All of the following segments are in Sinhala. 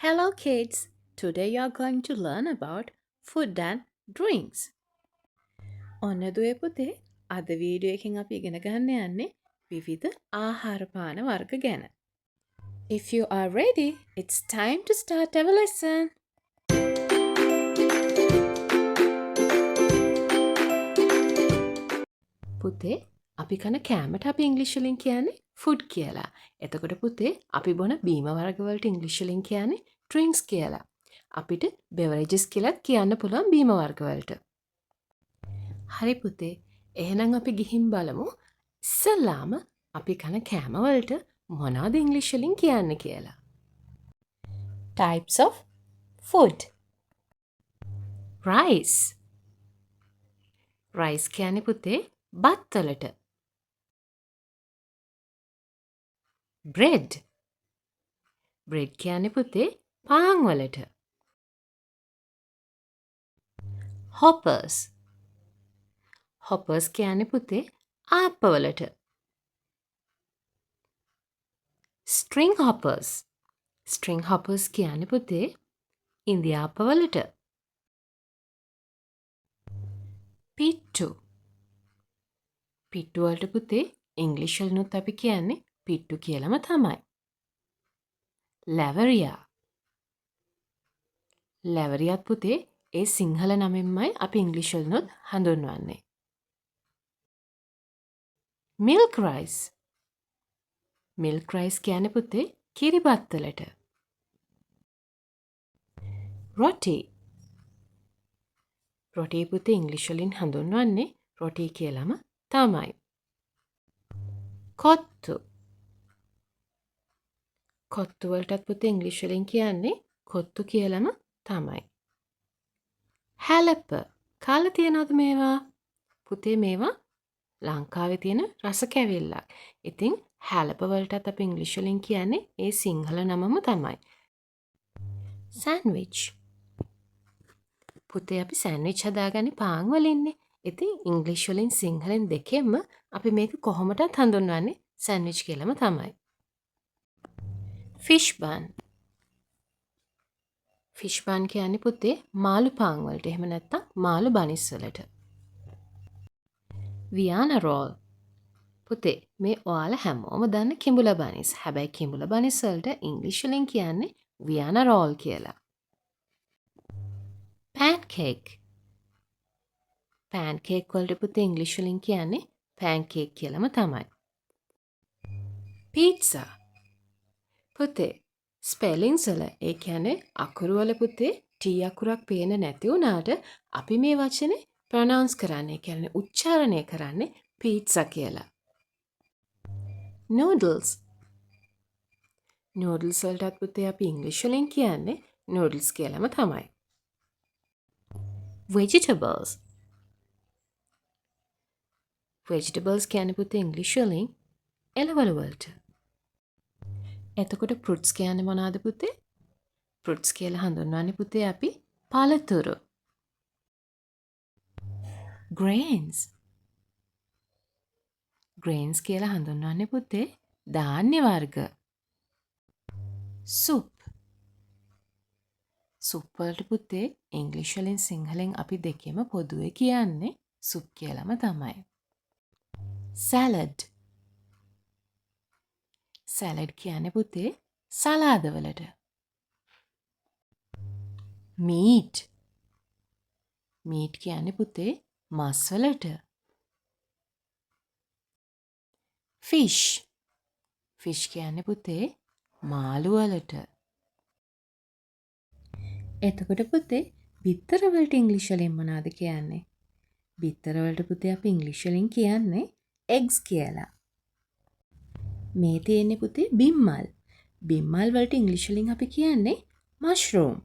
Hello, kids. Today you are going to learn about food and drinks. ඔන්න දුවේ පුතේ අද වීඩියෝ එකෙන් අපි ඉගෙන ගන්න යන්නේ විවිධ ආහාර පාන වර්ග ගැන. If you are ready, it's time to start our lesson. පුතේ අපි කන කෑමට අපි ඉංග්‍රීසි වලින් කියන්නේ food කියලා. එතකොට පුතේ අපි බොන බීම වර්ග වලට ඉංග්‍රීසි වලින් කියන්නේ drinks කියලා. අපිට beverages කියලාත් කියන්න පුළුවන් බීම වර්ග වලට. හරි පුතේ. එහෙනම් අපි ගිහින් බලමු. ඉස්සෙල්ලාම අපි කන කෑම වලට මොනවද ඉංග්‍රීසි වලින් කියන්නේ කියලා. Types of food. Rice. Rice කියන්නේ පුතේ බත් වලට. Bread. Bread කියන්නේ පුතේ පාන් වලට. Hoppers. Hoppers කියන්නේ පුතේ ආප්ප වලට. String hoppers. String hoppers කියන්නේ පුතේ ඉන්දියාප්ප වලට. පිට්ටු. පිට්ටු වලට පුතේ ඉංග්‍රීසි වලිනුත් අපි කියන්නේ පිට්ටු කියලාම තමයි. ලැවරියා. ලැවරියාත් පුතේ ඒ සිංහල නමින්මයි අපි ඉංග්‍රීසි වලිනුත් හඳුන්වන්නේ. milk rice. milk rice කියන්නේ පුතේ කිරිබත් වලට. roti. roti පුතේ ඉංග්‍රීසි වලින් හඳුන්වන්නේ roti කියලාම තමයි. කොත්තු. කොත්තු වලටත් පුතේ ඉංග්‍රීසි වලින් කියන්නේ කොත්තු කියලාම තමයි. හැලප. කාලා තියනවද මේවා? පුතේ මේවා ලංකාවේ තියෙන රස කැවිල්ලක්. ඉතින් හැලප වලටත් අපි ඉංග්‍රීසි වලින් කියන්නේ ඒ සිංහල නමම තමයි. සෑන්ඩ්විච්. පුතේ අපි සෑන්ඩ්විච් හදාගන්නේ පාන් වලින්නේ. ඉතින් ඉංග්‍රීසි වලින් සිංහලෙන් දෙකෙන්ම අපි මේක කොහොමදත් හඳුන්වන්නේ සෑන්ඩ්විච් කියලාම තමයි. ෆිෂ් බන්. ෆිෂ් බන් කියන්නේ පුතේ මාළු පාන් වලට. එහෙම නැත්නම් මාළු බනිස් වලට. වියානා රෝල්. පුතේ මේ ඔයාලා හැමෝම දන්න කිඹුලා බනිස්. හැබැයි කිඹුලා බනිස් වලට ඉංග්‍රීසි වලින් කියන්නේ වියානා රෝල් කියලා. pancake. pancake වලට පුතේ ඉංග්‍රීසි වලින් කියන්නේ pancake කියලාම තමයි. pizza. පුතේ ස්පෙලිංස් වල ඒ කියන්නේ අකුරු වල පුතේ T අකුරක් පේන්න නැති වුණාට අපි මේ වචනේ ප්‍රොනවුන්ස් කරන්නේ කියන්නේ උච්චාරණය කරන්නේ pizza කියලා. noodles. noodles වලටත් පුතේ අපි ඉංග්‍රීසි වලින් කියන්නේ noodles කියලාම තමයි. vegetables. vegetables කියන්නේ පුතේ ඉංග්‍රීසි වලින් එළවලු වලට. එතකොට fruits කියන්නේ මොනවාද පුතේ? fruits කියලා හඳුන්වන්නේ පුතේ අපි පළතුරු. grains. grains කියලා හඳුන්වන්නේ පුතේ ධාන්‍ය වර්ග. soup. soup වලට පුතේ ඉංග්‍රීසි වලින් සිංහලෙන් අපි දෙකෙම පොදුවේ කියන්නේ soup කියලාම තමයි. salad. salad කියන්නේ පුතේ සලාද වලට. meat. meat කියන්නේ පුතේ මස් වලට. fish. fish කියන්නේ පුතේ මාළු වලට. එතකොට පුතේ බිත්තර වලට ඉංග්‍රීසි වලින් මොනවද කියන්නේ? බිත්තර වලට පුතේ අපි ඉංග්‍රීසි වලින් කියන්නේ eggs කියලා. මේ තියෙන්නේ පුතේ බිම්මල්. බිම්මල් වලට ඉංග්‍රීසි වලින් අපි කියන්නේ mushroom.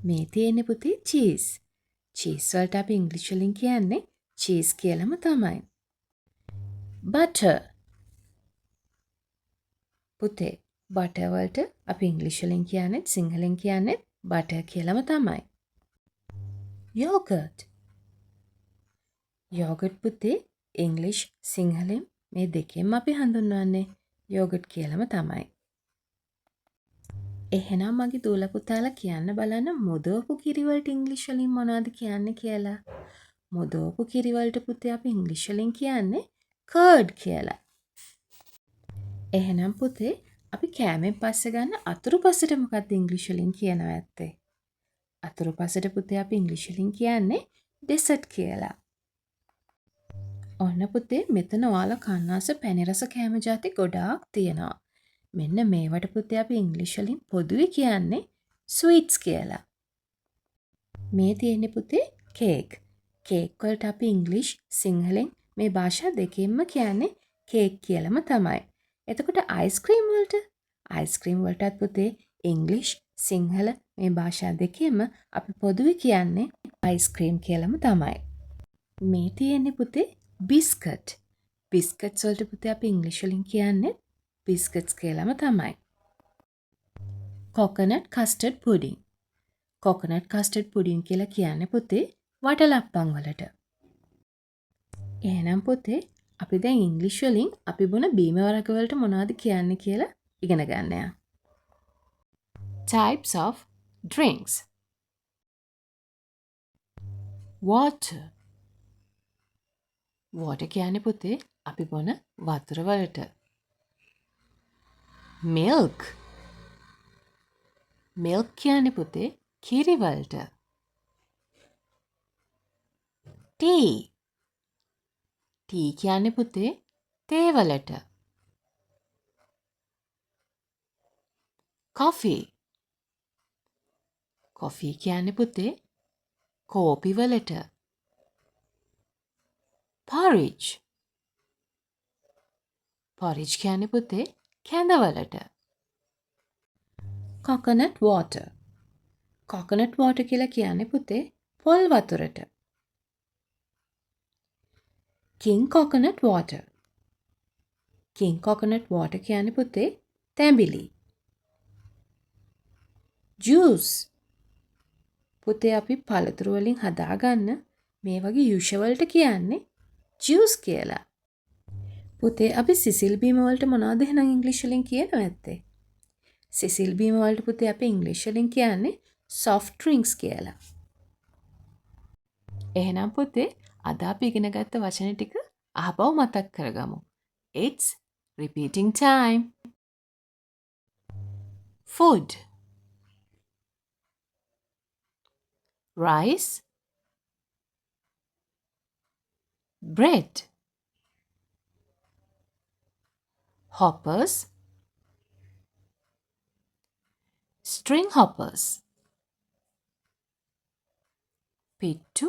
මේ තියෙන්නේ පුතේ cheese. cheese වලට අපි ඉංග්‍රීසි වලින් කියන්නේ cheese කියලාම තමයි. butter. පුතේ butter වලට අපි ඉංග්‍රීසි වලින් කියන්නේ සිංහලෙන් කියන්නේ butter කියලාම තමයි. yogurt. yogurt පුතේ ඉංග්‍රීසි සිංහලෙන් මේ දෙකෙන්ම අපි හඳුන්වන්නේ යෝගට් කියලම තමයි. එහෙනම් මගේ දූල පුතාලා කියන්න බලන්න මුදවපු කිරිවලට ඉංග්‍රීසි වලින් මොනවද කියන්නේ කියලා. මුදවපු කිරිවලට පුතේ අපි ඉංග්‍රීසි වලින් කියන්නේ කර්ඩ් කියලා. එහෙනම් පුතේ අපි කෑමෙන් පස්සේ ගන්න අතුරුපසට මොකක්ද ඉංග්‍රීසි වලින් කියනවා ඇත්තේ? අතුරුපසට පුතේ අපි ඉංග්‍රීසි වලින් කියන්නේ ඩෙසර්ට් කියලා. ඔන්න පුතේ මෙතන ඔයාලා කන්න ආස පැණි රස කෑම ಜಾති ගොඩාක් තියෙනවා. මෙන්න මේවට පුතේ අපි ඉංග්‍රීසි වලින් පොදුවේ කියන්නේ ස්වීට්ස් කියලා. මේ තියෙන්නේ පුතේ කේක්. කේක් වලට අපි ඉංග්‍රීසි සිංහලෙන් මේ භාෂා දෙකෙන්ම කියන්නේ කේක් කියලාම තමයි. එතකොට අයිස්ක්‍රීම් වලටත් පුතේ ඉංග්‍රීසි සිංහල මේ භාෂා දෙකෙන්ම අපි පොදුවේ කියන්නේ අයිස්ක්‍රීම් කියලාම තමයි. මේ තියෙන්නේ පුතේ බිස්කට්. බිස්කට්ස් වලට පුතේ අපි ඉංග්‍රීසි වලින් කියන්නේ බිස්කට්ස් කියලාම තමයි. Coconut custard pudding. Coconut custard pudding කියලා කියන්නේ පුතේ වටලප්පන් වලට. එහෙනම් පුතේ අපි දැන් ඉංග්‍රීසි වලින් අපි බොන බීම වර්ග වලට මොනවද කියන්නේ කියලා ඉගෙන ගන්නවා. Types of drinks. Water. water කියන්නේ පුතේ අපි බොන වතුර වලට. Milk. milk කියන්නේ පුතේ කිරි වලට. Tea. tea කියන්නේ පුතේ තේ වලට. Coffee. coffee කියන්නේ පුතේ කෝපි වලට. Porridge. porridge කියන්නේ පුතේ කැඳ වලට. coconut water. coconut water කියලා කියන්නේ පුතේ පොල් වතුරට. king coconut water. king coconut water කියන්නේ පුතේ තැඹිලි. juice. පුතේ අපි පළතුරු වලින් හදාගන්න මේ වගේ යුෂ වලට කියන්නේ juice කියලා. පුතේ අපි සිසිල් බීම වලට මොනවද එහෙනම් ඉංග්‍රීසි වලින් කියනවා ඇත්තේ? සිසිල් බීම වලට පුතේ අපි ඉංග්‍රීසි වලින් කියන්නේ soft drinks කියලා. එහෙනම් පුතේ අද අපි ඉගෙන ගත්ත වචන ටික අහපව් මතක් කරගමු. It's repeating time. Food. Rice. Bread. Hoppers. String hoppers. Pittu.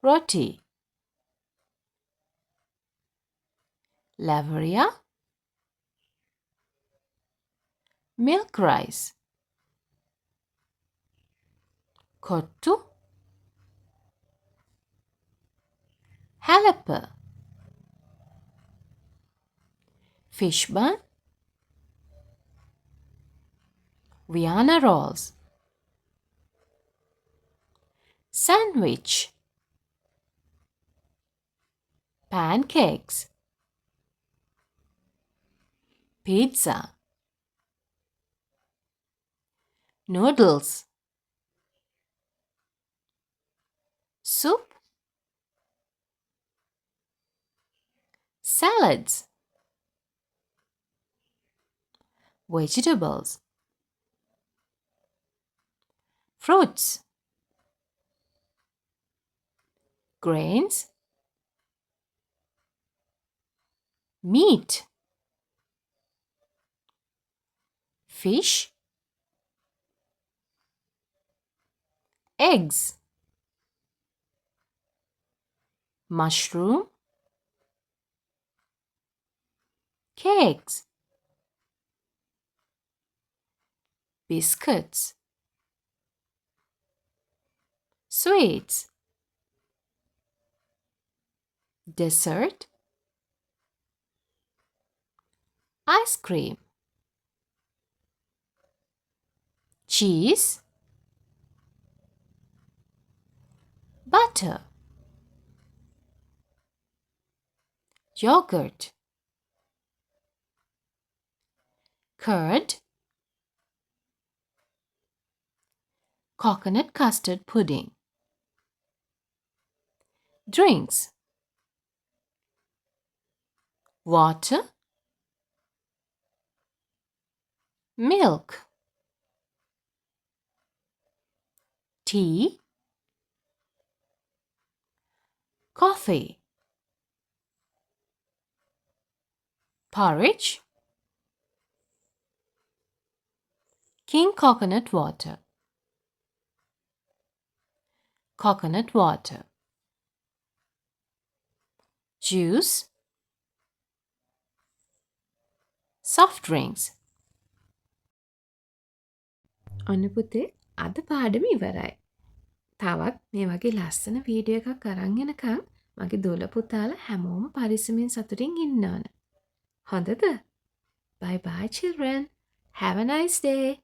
Roti. Lavaria. Milk rice. Kottu. Halapa. Fish bun. Vienna rolls. Sandwich. Pancakes. Pizza. Noodles. Soup. Salads. Vegetables. Fruits. Grains. Meat. Fish. Eggs. Mushroom. Cakes. Biscuits. Sweets. Dessert. Ice cream. Cheese. Butter. yogurt, curd, coconut custard pudding. Drinks: water, milk, tea, coffee, porridge, king coconut water, coconut water, juice, soft drinks. ඔන්න පුතේ අද පාඩම ඉවරයි. තවත් මේ වගේ ලස්සන වීඩියෝ එකක් අරන් එනකම් මගේ දොළ පුතාලා හැමෝම පරිස්සමෙන් සතුටින් ඉන්න ඕන. හොඳද? Bye bye children. Have a nice day.